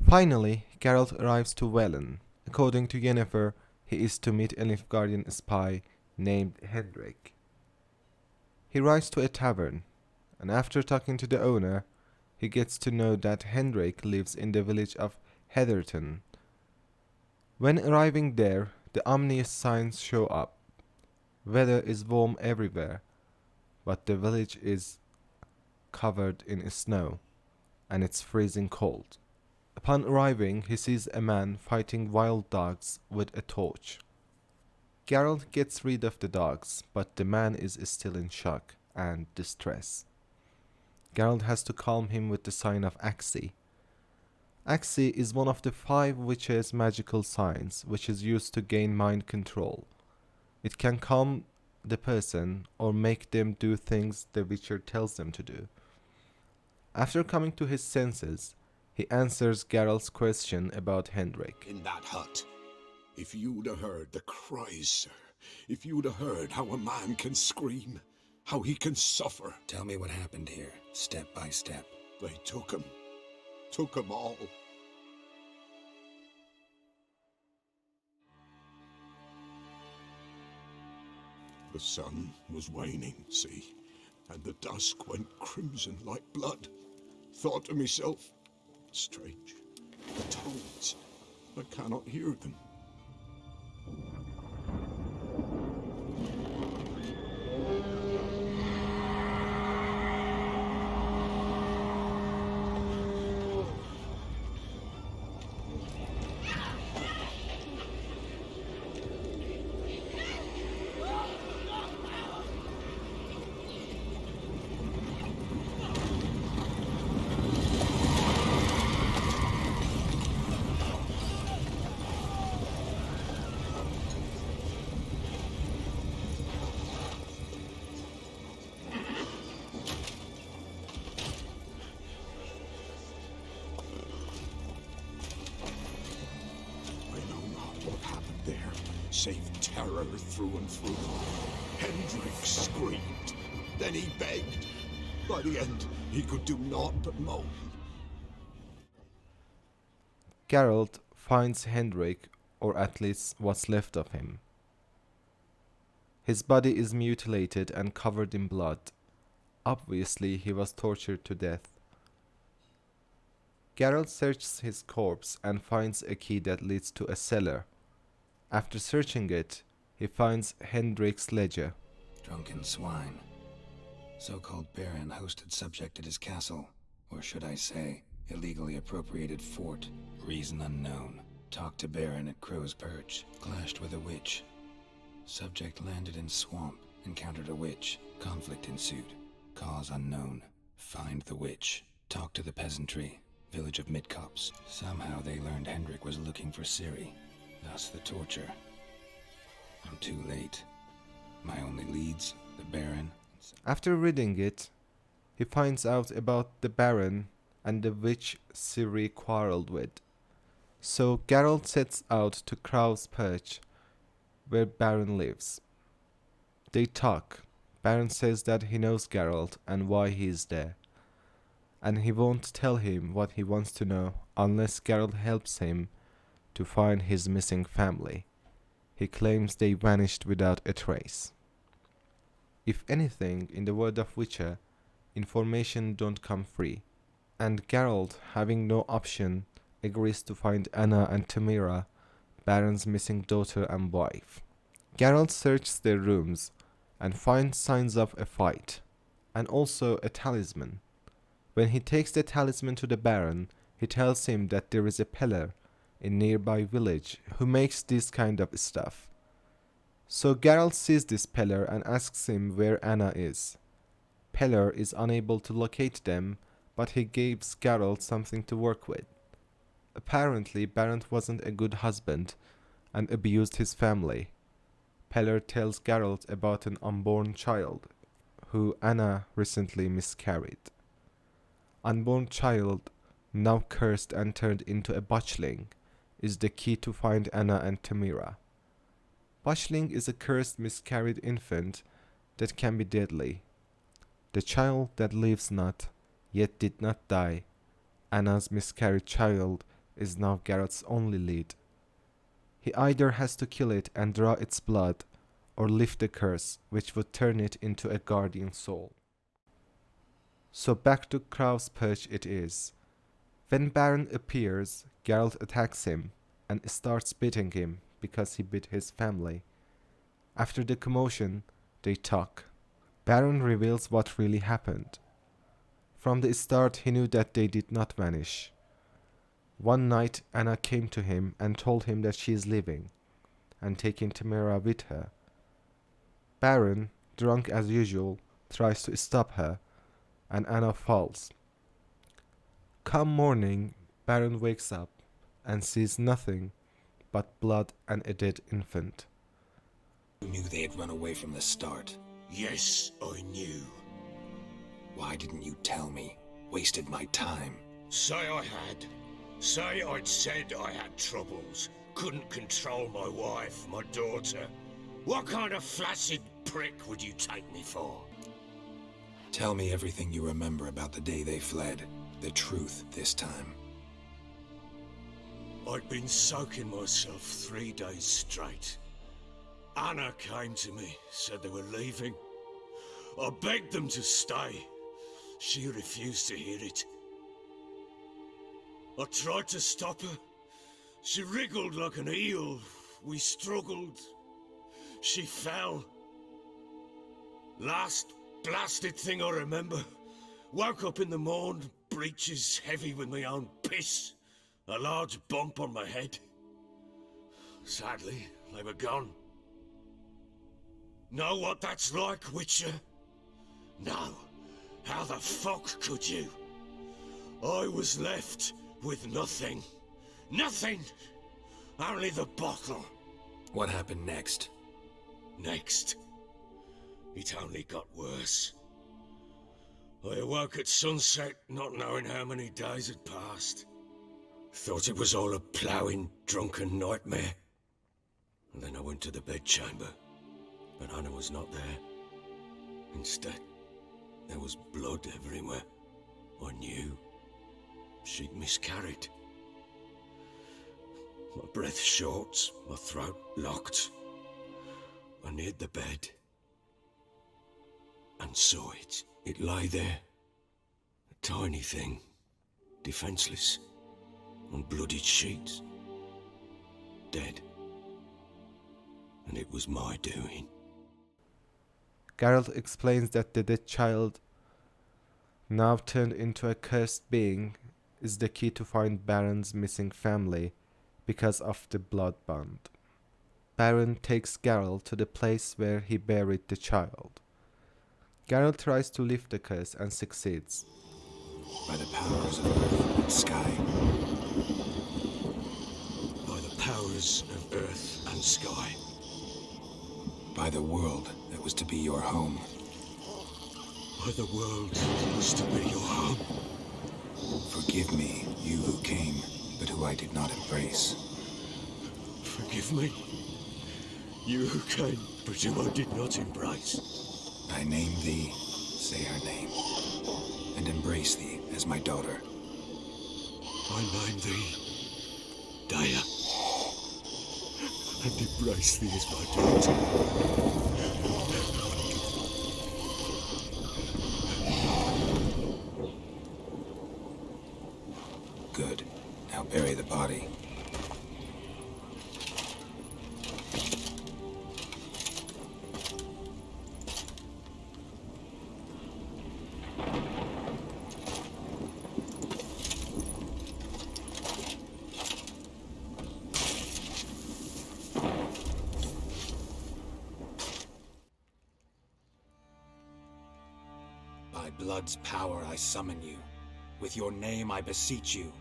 Finally, Geralt arrives to Velen. According to Yennefer, he is to meet a Nilfgaardian spy named Hendrik. He rides to a tavern, and after talking to the owner, he gets to know that Hendrik lives in the village of Heatherton. When arriving there, the ominous signs show up. Weather is warm everywhere, but the village is covered in snow, and it's freezing cold. Upon arriving, he sees a man fighting wild dogs with a torch. Geralt gets rid of the dogs, but the man is still in shock and distress. Geralt has to calm him with the sign of Axii. Axii is one of the 5 witches' magical signs, which is used to gain mind control. It can calm the person or make them do things the witcher tells them to do. After coming to his senses, he answers Geralt's question about Hendrik. In that hut, if you'd have heard the cries, sir, if you'd have heard how a man can scream, how he can suffer. Tell me what happened here, step by step. They took him all. The sun was waning, see, and the dusk went crimson like blood. Thought to myself, strange, the tones, I cannot hear them. Save terror through and through. Hendrik screamed. Then he begged. By the end, he could do naught but moan. Geralt finds Hendrik, or at least what's left of him. His body is mutilated and covered in blood. Obviously, he was tortured to death. Geralt searches his corpse and finds a key that leads to a cellar. After searching it, he finds Hendrik's ledger. Drunken swine. So-called Baron hosted subject at his castle, or should I say, illegally appropriated fort. Reason unknown. Talked to Baron at Crow's Perch. Clashed with a witch. Subject landed in swamp. Encountered a witch. Conflict ensued. Cause unknown. Find the witch. Talk to the peasantry. Village of Midcopse. Somehow they learned Hendrik was looking for Ciri. Thus the torture. I'm too late. My only leads, the Baron. After reading it, he finds out about the Baron and the witch Ciri quarreled with. So Geralt sets out to Crow's Perch, where Baron lives. They talk. Baron says that he knows Geralt and why he is there, and he won't tell him what he wants to know unless Geralt helps him to find his missing family. He claims they vanished without a trace. If anything, in the world of Witcher, information don't come free, and Geralt, having no option, agrees to find Anna and Tamira, Baron's missing daughter and wife. Geralt searches their rooms and finds signs of a fight, and also a talisman. When he takes the talisman to the Baron, he tells him that there is a peddler in nearby village who makes this kind of stuff. So Geralt sees this peddler and asks him where Anna is. Peddler is unable to locate them, but he gives Geralt something to work with. Apparently, Baron wasn't a good husband and abused his family. Peddler tells Geralt about an unborn child, who Anna recently miscarried. Unborn child, now cursed and turned into a botchling, is the key to find Anna and Tamira. Botchling is a cursed miscarried infant that can be deadly. The child that lives not, yet did not die, Anna's miscarried child, is now Geralt's only lead. He either has to kill it and draw its blood, or lift the curse, which would turn it into a guardian soul. So back to Crow's Perch it is. When Baron appears, Geralt attacks him and starts beating him because he beat his family. After the commotion, they talk. Baron reveals what really happened. From the start he knew that they did not vanish. One night Anna came to him and told him that she is leaving, and taking Tamara with her. Baron, drunk as usual, tries to stop her, and Anna falls. Come morning, Baron wakes up and sees nothing but blood and a dead infant. You knew they had run away from the start. Yes, I knew. Why didn't you tell me? Wasted my time. Say I had. Say I'd said I had troubles. Couldn't control my wife, my daughter. What kind of flaccid prick would you take me for? Tell me everything you remember about the day they fled. The truth this time. I'd been soaking myself 3 days straight. Anna came to me, said they were leaving. I begged them to stay. She refused to hear it. I tried to stop her. She wriggled like an eel. We struggled. She fell. Last blasted thing I remember. Woke up in the morn, breeches heavy with my own piss. A large bump on my head. Sadly, they were gone. Know what that's like, Witcher? No. How the fuck could you? I was left with nothing. Nothing! Only the bottle. What happened next? Next, it only got worse. I awoke at sunset, not knowing how many days had passed. Thought it was all a ploughing, drunken nightmare. And then I went to the bedchamber, but Anna was not there. Instead, there was blood everywhere. I knew. She'd miscarried. My breath short, my throat locked. I neared the bed and saw it. It lay there, a tiny thing, defenseless, on bloodied sheets, dead. And it was my doing. Geralt explains that the dead child, now turned into a cursed being, is the key to find Baron's missing family because of the blood bond. Baron takes Geralt to the place where he buried the child. Geralt tries to lift the curse and succeeds. By the powers of earth and sky. By the powers of earth and sky. By the world that was to be your home. By the world that was to be your home. Forgive me, you who came, but who I did not embrace. Forgive me. You who came, but who I did not embrace. I name thee, say her name, and embrace thee as my daughter. I name thee Daya, and embrace thee as my daughter. Good. Now bury the body. By blood's power I summon you. With your name I beseech you.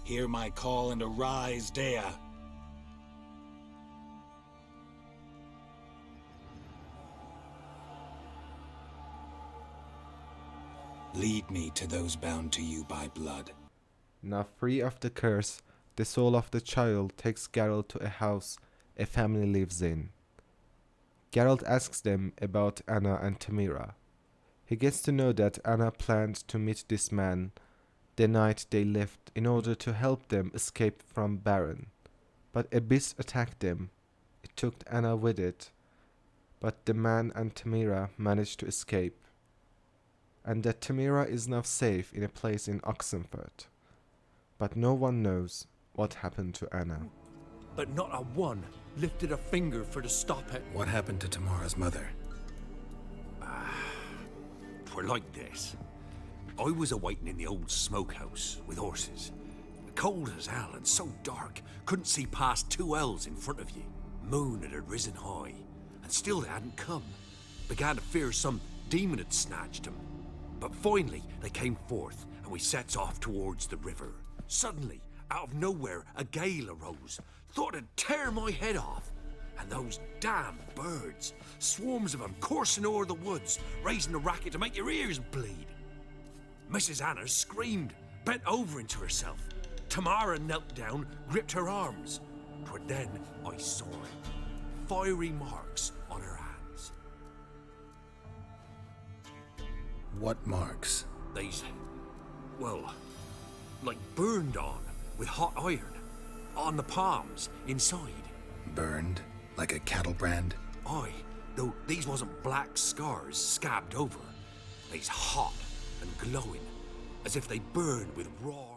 Hear my call and arise, Dea. Lead me to those bound to you by blood. Now free of the curse, the soul of the child takes Geralt to a house a family lives in. Geralt asks them about Anna and Tamira. He gets to know that Anna planned to meet this man the night they left in order to help them escape from Baron. But a beast attacked them. It took Anna with it, but the man and Tamira managed to escape, and that Tamira is now safe in a place in Oxenfurt. But no one knows what happened to Anna. But not a one lifted a finger for to stop it. What happened to Tamara's mother? Twere like this. I was awaiting in the old smokehouse with horses. Cold as hell and so dark, couldn't see past 2 ells in front of you. Moon had risen high, and still they hadn't come. Began to fear some demon had snatched them. But finally they came forth, and we sets off towards the river. Suddenly, out of nowhere, a gale arose. Thought it'd tear my head off. And those damn birds, swarms of them coursing o'er the woods, raising a racket to make your ears bleed. Mrs. Anna screamed, bent over into herself. Tamara knelt down, gripped her arms. 'Twere then I saw it. Fiery marks on her hands. What marks? They's, well, like burned on with hot iron. On the palms, inside. Burned? Like a cattle brand? Aye, though these wasn't black scars scabbed over. They's hot and glowing, as if they burned with raw